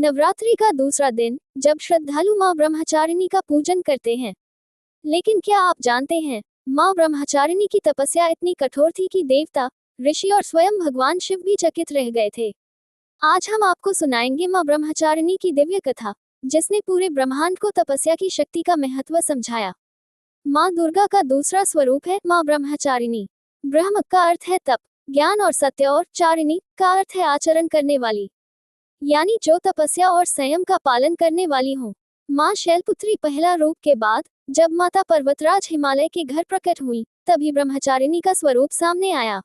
नवरात्रि का दूसरा दिन, जब श्रद्धालु मां ब्रह्मचारिणी का पूजन करते हैं। लेकिन क्या आप जानते हैं, मां ब्रह्मचारिणी की तपस्या इतनी कठोर थी कि देवता, ऋषि और स्वयं भगवान शिव भी चकित रह गए थे। आज हम आपको सुनाएंगे मां ब्रह्मचारिणी की दिव्य कथा, जिसने पूरे ब्रह्मांड को तपस्या की शक्ति का महत्व समझाया। मां दुर्गा का दूसरा स्वरूप है मां ब्रह्मचारिणी। ब्रह्म का अर्थ है तप, ज्ञान और सत्य, और चारिणी का अर्थ है आचरण करने वाली, यानी जो तपस्या और संयम का पालन करने वाली हो। मां शैलपुत्री पहला रूप के बाद, जब माता पर्वतराज हिमालय के घर प्रकट हुई, तभी ब्रह्मचारिणी का स्वरूप सामने आया।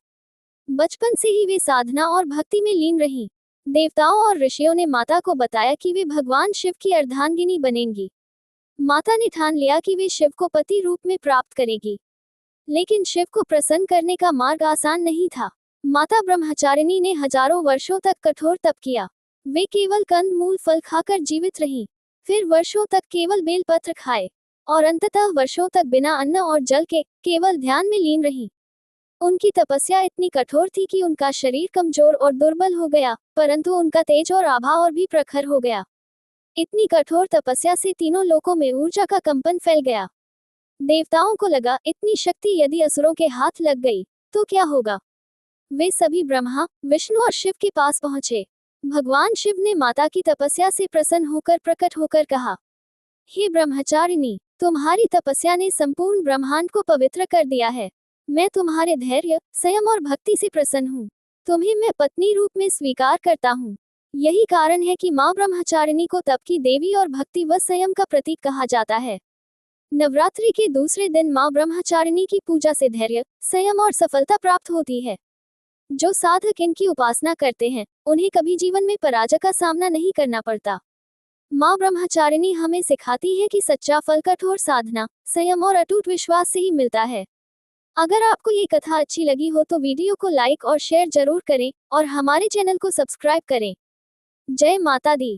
बचपन से ही वे साधना और भक्ति में लीन रहीं। देवताओं और ऋषियों ने माता को बताया कि वे भगवान शिव की अर्धांगिनी बनेंगी। माता ने ठान लिया कि वे शिव को पति रूप में प्राप्त करेगी। लेकिन शिव को प्रसन्न करने का मार्ग आसान नहीं था। माता ब्रह्मचारिणी ने हजारों वर्षों तक कठोर तप किया। वे केवल कंद मूल फल खाकर जीवित रहीं, फिर वर्षों तक केवल बेलपत्र खाए, और अंततः वर्षों तक बिना अन्न और जल के केवल ध्यान में लीन रहीं। उनकी तपस्या इतनी कठोर थी कि उनका शरीर कमजोर और दुर्बल हो गया, परंतु उनका तेज और आभा और भी प्रखर हो गया। इतनी कठोर तपस्या से तीनों लोकों में ऊर्जा का कंपन फैल गया। देवताओं को लगा, इतनी शक्ति यदि असुरों के हाथ लग गई तो क्या होगा। वे सभी ब्रह्मा, विष्णु और शिव के पास पहुंचे। भगवान शिव ने माता की तपस्या से प्रसन्न होकर प्रकट होकर कहा, हे ब्रह्मचारिणी, तुम्हारी तपस्या ने संपूर्ण ब्रह्मांड को पवित्र कर दिया है। मैं तुम्हारे धैर्य, संयम और भक्ति से प्रसन्न हूँ। तुम्हें मैं पत्नी रूप में स्वीकार करता हूँ। यही कारण है कि मां ब्रह्मचारिणी को तप की देवी और भक्ति व संयम का प्रतीक कहा जाता है। नवरात्रि के दूसरे दिन मां ब्रह्मचारिणी की पूजा से धैर्य, संयम और सफलता प्राप्त होती है। जो साधक इनकी उपासना करते हैं, उन्हें कभी जीवन में पराजय का सामना नहीं करना पड़ता। मां ब्रह्मचारिणी हमें सिखाती है कि सच्चा फल कठोर साधना, संयम और अटूट विश्वास से ही मिलता है। अगर आपको ये कथा अच्छी लगी हो तो वीडियो को लाइक और शेयर जरूर करें, और हमारे चैनल को सब्सक्राइब करें। जय माता दी।